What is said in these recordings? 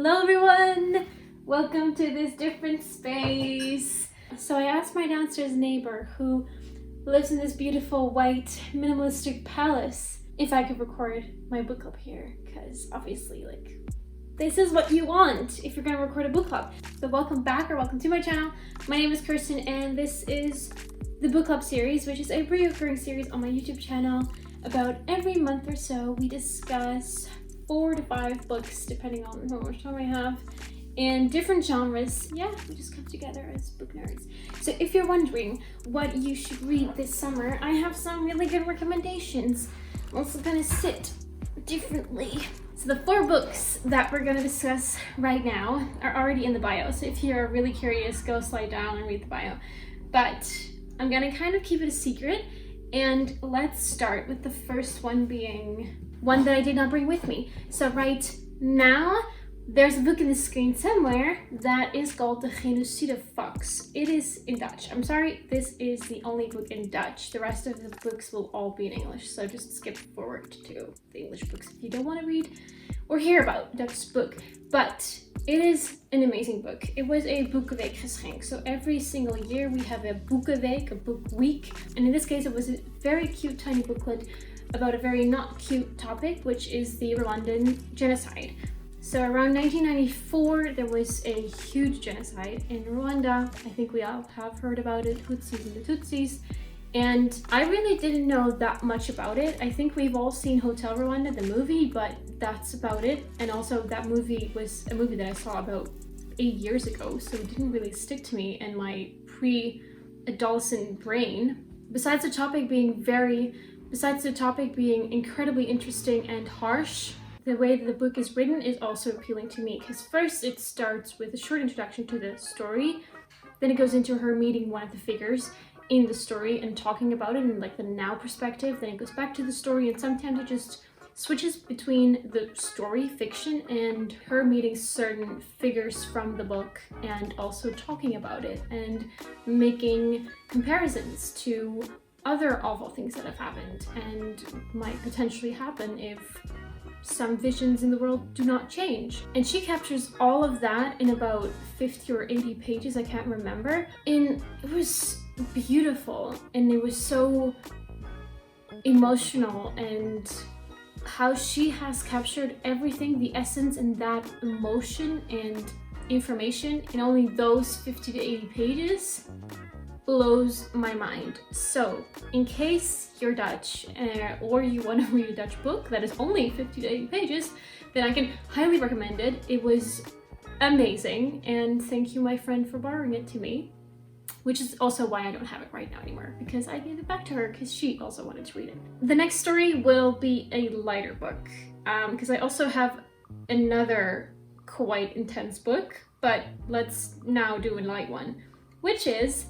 Hello everyone! Welcome to this different space. So I asked my downstairs neighbor who lives in this beautiful white minimalistic palace if I could record my book club here, because obviously this is what you want if you're gonna record a book club. So welcome back or welcome to my channel. My name is Kirsten and this is the book club series, which is a recurring series on my YouTube channel. About every month or so we discuss 4 to 5 books depending on how much time I have in different genres. Yeah, we just come together as book nerds. So if you're wondering what you should read this summer, I have some really good recommendations. I'm also gonna sit differently. So the 4 books that we're gonna discuss right now are already in the bio. So if you're really curious, go slide down and read the bio. But I'm gonna kind of keep it a secret. And let's start with the first one being one that I did not bring with me. So right now, there's a book in the screen somewhere that is called the genocidefax. It is in Dutch. I'm sorry, this is the only book in Dutch. The rest of the books will all be in English, so just skip forward to the English books if you don't want to read or hear about Dutch book. But it is an amazing book. It was a boekenweek geschenk. So every single year we have a boekenweek, a book week. And in this case, it was a very cute tiny booklet about a very not cute topic, which is the Rwandan genocide. So around 1994, there was a huge genocide in Rwanda. I think we all have heard about it, Hutsis and the Tutsis. And I really didn't know that much about it. I think we've all seen Hotel Rwanda, the movie, but that's about it. And also that movie was a movie that I saw about 8 years ago, so it didn't really stick to me in my pre-adolescent brain. Besides the topic being incredibly interesting and harsh, the way that the book is written is also appealing to me, because first it starts with a short introduction to the story, then it goes into her meeting one of the figures in the story and talking about it in the now perspective, then it goes back to the story, and sometimes it just switches between the story, fiction, and her meeting certain figures from the book and also talking about it and making comparisons to other awful things that have happened and might potentially happen if some visions in the world do not change. And she captures all of that in about 50 or 80 pages, I can't remember. And it was beautiful and it was so emotional, and how she has captured everything, the essence and that emotion and information in only those 50 to 80 pages blows my mind. So in case you're Dutch or you want to read a Dutch book that is only 50 to 80 pages, then I can highly recommend it. It was amazing, and thank you, my friend, for borrowing it to me, which is also why I don't have it right now anymore, because I gave it back to her because she also wanted to read it. The next story will be a lighter book, because I also have another quite intense book, but let's now do a light one, which is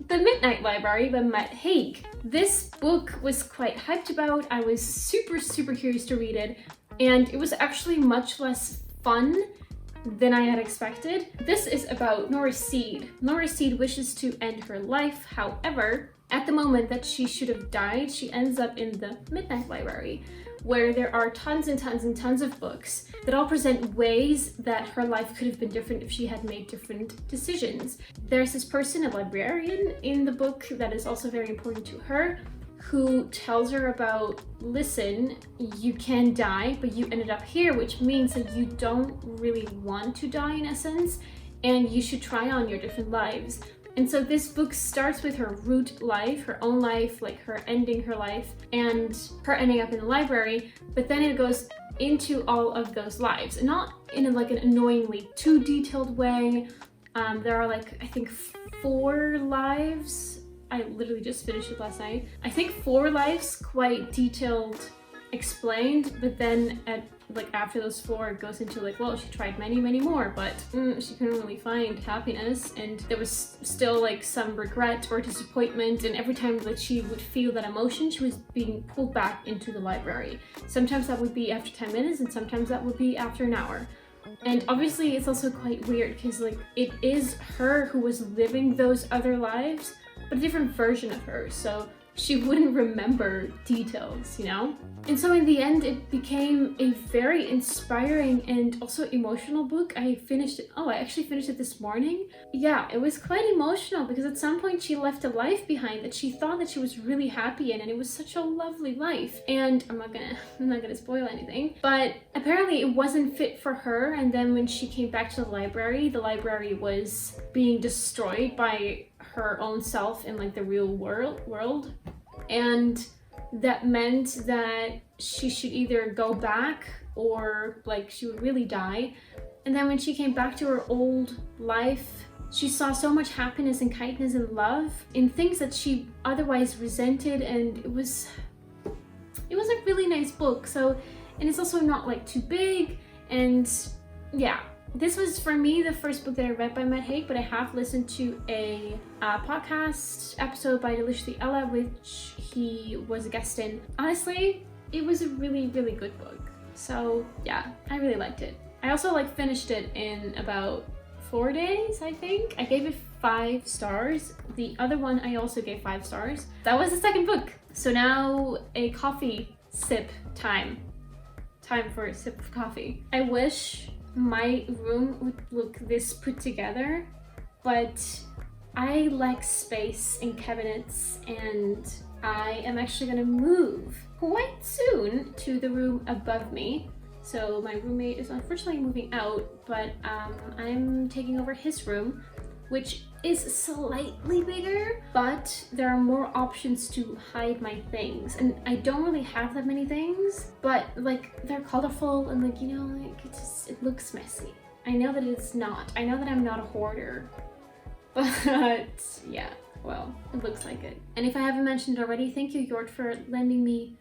The Midnight Library by Haig. This book was quite hyped about. I was super curious to read it, and it was actually much less fun than I had expected. This is about Nora Seed. Nora Seed wishes to end her life. However, at the moment that she should have died, she ends up in the Midnight Library, where there are tons and tons of books that all present ways that her life could have been different if she had made different decisions. There's this person, a librarian, in the book that is also very important to her, who tells her about, listen, you can die, but you ended up here, which means that you don't really want to die in essence, and you should try on your different lives. And so this book starts with her root life, her own life, her ending her life, and her ending up in the library, but then it goes into all of those lives, and not in an annoyingly too detailed way. There are I think 4 lives. I literally just finished it last night. I think 4 lives, quite detailed, explained, but then after those 4, it goes into well, she tried many more, but she couldn't really find happiness, and there was still some regret or disappointment, and every time that she would feel that emotion, she was being pulled back into the library. Sometimes that would be after 10 minutes, and sometimes that would be after an hour. And obviously it's also quite weird because it is her who was living those other lives, but a different version of her. So she wouldn't remember details, you know? And so in the end, it became a very inspiring and also emotional book. I actually finished it this morning. Yeah, it was quite emotional because at some point she left a life behind that she thought that she was really happy in, and it was such a lovely life. And I'm not gonna spoil anything, but apparently it wasn't fit for her. And then when she came back to the library was being destroyed by her own self in like the real world. And that meant that she should either go back or like she would really die. And then when she came back to her old life, she saw so much happiness and kindness and love in things that she otherwise resented, and it was a really nice book. So, and it's also not like too big, and yeah. This was, for me, the first book that I read by Matt Haig, but I have listened to a podcast episode by Deliciously Ella, which he was a guest in. Honestly, it was a really, really good book. So yeah, I really liked it. I also finished it in about 4 days, I think. I gave it 5 stars. The other one I also gave 5 stars. That was the second book. So now a coffee sip time. Time for a sip of coffee. I wish my room would look this put together, but I lack space in cabinets, and I am actually gonna move quite soon to the room above me. So my roommate is unfortunately moving out, but I'm taking over his room, which is slightly bigger, but there are more options to hide my things. And I don't really have that many things, but they're colorful and it looks messy. I know that it's not. I know that I'm not a hoarder, but yeah, well, it looks like it. And if I haven't mentioned already, thank you, Jort, for lending me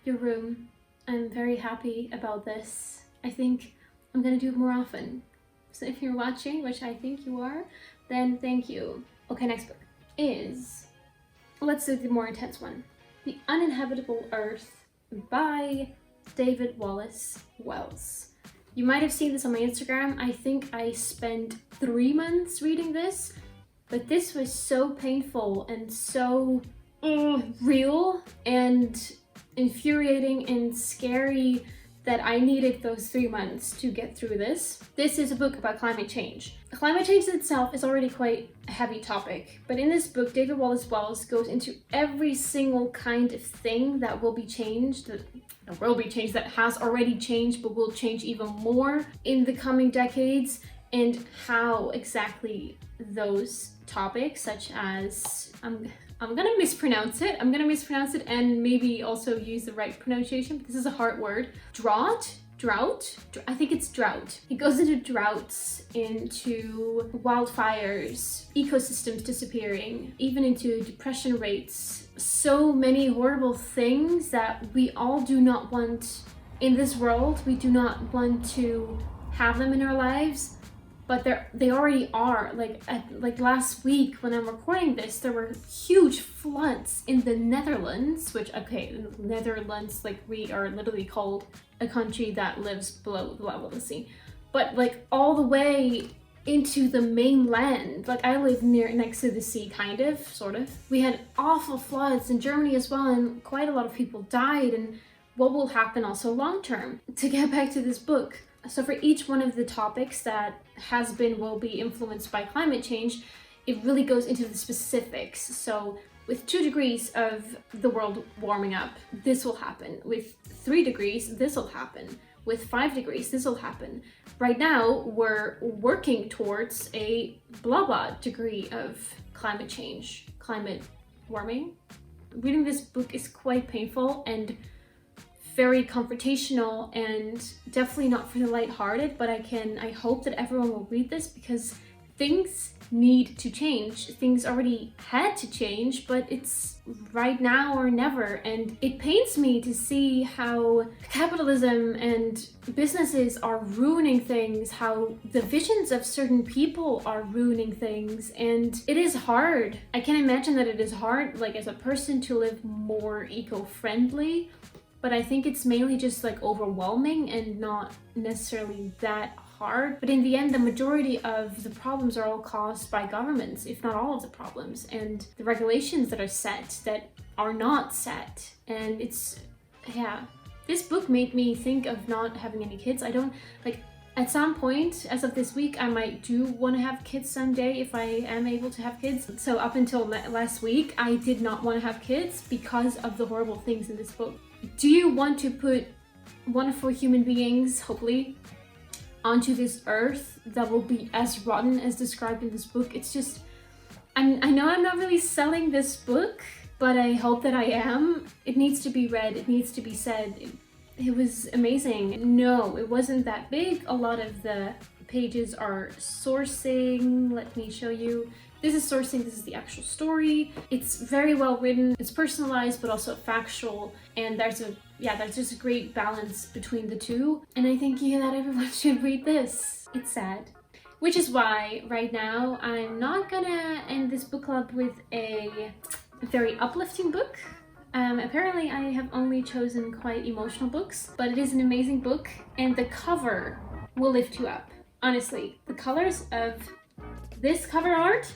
your room. I'm very happy about this. I think I'm gonna do it more often. So if you're watching, which I think you are, then thank you. Okay, next book is, let's do the more intense one. The Uninhabitable Earth by David Wallace-Wells. You might have seen this on my Instagram. I think I spent 3 months reading this, but this was so painful and so real and infuriating and scary that I needed those 3 months to get through this. This is a book about climate change. Climate change itself is already quite a heavy topic, but in this book, David Wallace-Wells goes into every single kind of thing that will be changed, that has already changed, but will change even more in the coming decades, and how exactly those topics, such as, I'm gonna mispronounce it and maybe also use the right pronunciation, but this is a hard word. Drought? I think it's drought. It goes into droughts, into wildfires, ecosystems disappearing, even into depression rates. So many horrible things that we all do not want in this world. We do not want to have them in our lives. But they already are. Like last week when I'm recording this, there were huge floods in the Netherlands, which, okay, Netherlands, we are literally called a country that lives below the level of the sea. But all the way into the mainland. I live next to the sea, sort of. We had awful floods in Germany as well, and quite a lot of people died, and what will happen also long term. To get back to this book, so for each one of the topics that will be influenced by climate change, it really goes into the specifics. So with 2 degrees of the world warming up, this will happen. With 3 degrees, this will happen. With 5 degrees, this will happen. Right now, we're working towards a blah blah degree of climate warming. Reading this book is quite painful and very confrontational, and definitely not for the lighthearted, but I hope that everyone will read this because things need to change. Things already had to change, but it's right now or never. And it pains me to see how capitalism and businesses are ruining things, how the visions of certain people are ruining things. And it is hard. I can imagine that it is hard, as a person, to live more eco-friendly. But I think it's mainly just overwhelming and not necessarily that hard. But in the end, the majority of the problems are all caused by governments, if not all of the problems, and the regulations that are set that are not set. And it's, yeah. This book made me think of not having any kids. I don't, like, at some point, as of this week, I might do want to have kids someday if I am able to have kids. So up until last week, I did not want to have kids because of the horrible things in this book. Do you want to put wonderful human beings, hopefully, onto this earth that will be as rotten as described in this book? It's just, I know I'm not really selling this book, but I hope that I am. It needs to be read, it needs to be said. It was amazing. No, it wasn't that big. A lot of the pages are sourcing. Let me show you. This is sourcing, this is the actual story. It's very well written, it's personalized but also factual, and there's just a great balance between the two. And I think that everyone should read this. It's sad. Which is why right now I'm not gonna end this book club with a very uplifting book. Apparently I have only chosen quite emotional books, but it is an amazing book and the cover will lift you up. Honestly, the colors of this cover art,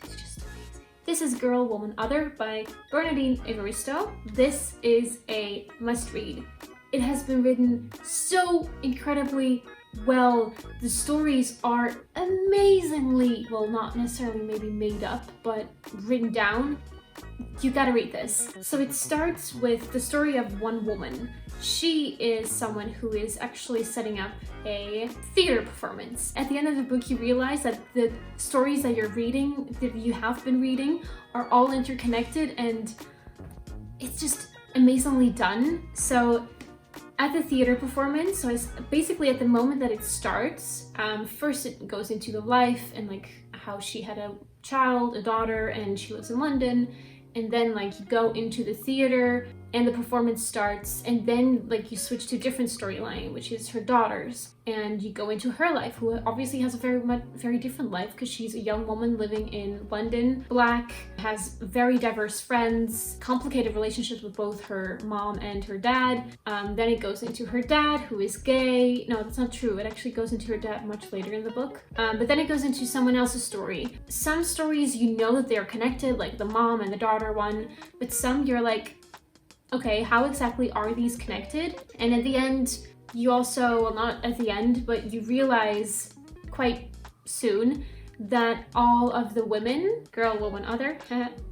it's just amazing. This is Girl, Woman, Other by Bernardine Evaristo. This is a must read. It has been written so incredibly well. The stories are amazingly, well, not necessarily maybe made up, but written down. You gotta read this. So it starts with the story of one woman. She is someone who is actually setting up a theater performance. At the end of the book, you realize that the stories that you're reading, that you have been reading, are all interconnected, and it's just amazingly done. So at the theater performance, so it's basically at the moment that it starts, first it goes into the life and like how she had a child, a daughter, and she lives in London. And then like you go into the theater and the performance starts, and then like you switch to a different storyline, which is her daughter's, and you go into her life, who obviously has a very different life because she's a young woman living in London, Black, has very diverse friends, complicated relationships with both her mom and her dad. Then it goes into her dad, who is gay. No, that's not true. It actually goes into her dad much later in the book. But then it goes into someone else's story. Some stories you know that they're connected, like the mom and the daughter one, but some you're like, okay, how exactly are these connected? And at the end, you also, well, not at the end, but you realize quite soon that all of the women, girl, woman, other,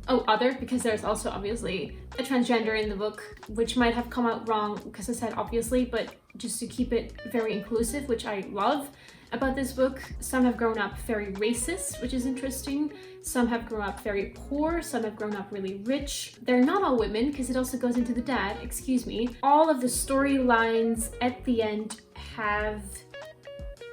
other, because there's also obviously a transgender in the book, which might have come out wrong because I said obviously, but just to keep it very inclusive, which I love about this book. Some have grown up very racist, which is interesting. Some have grown up very poor. Some have grown up really rich. They're not all women because it also goes into the dad, excuse me. All of the storylines at the end have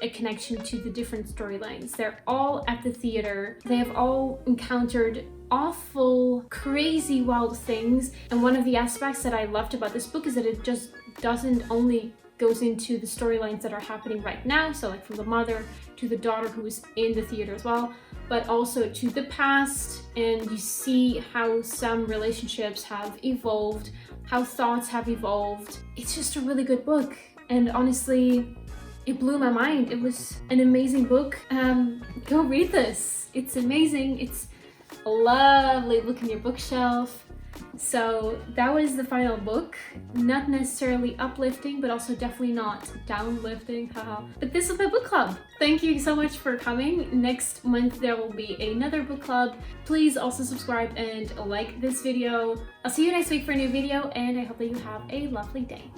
a connection to the different storylines. They're all at the theater. They have all encountered awful, crazy, wild things. And one of the aspects that I loved about this book is that it just doesn't only goes into the storylines that are happening right now, so like from the mother to the daughter who is in the theater as well, but also to the past, and you see how some relationships have evolved, how thoughts have evolved. It's just a really good book, and honestly, it blew my mind. It was an amazing book. Go read this. It's amazing. It's a lovely look in your bookshelf. So that was the final book. Not necessarily uplifting, but also definitely not downlifting, haha. But this is my book club. Thank you so much for coming. Next month there will be another book club. Please also subscribe and like this video. I'll see you next week for a new video, and I hope that you have a lovely day.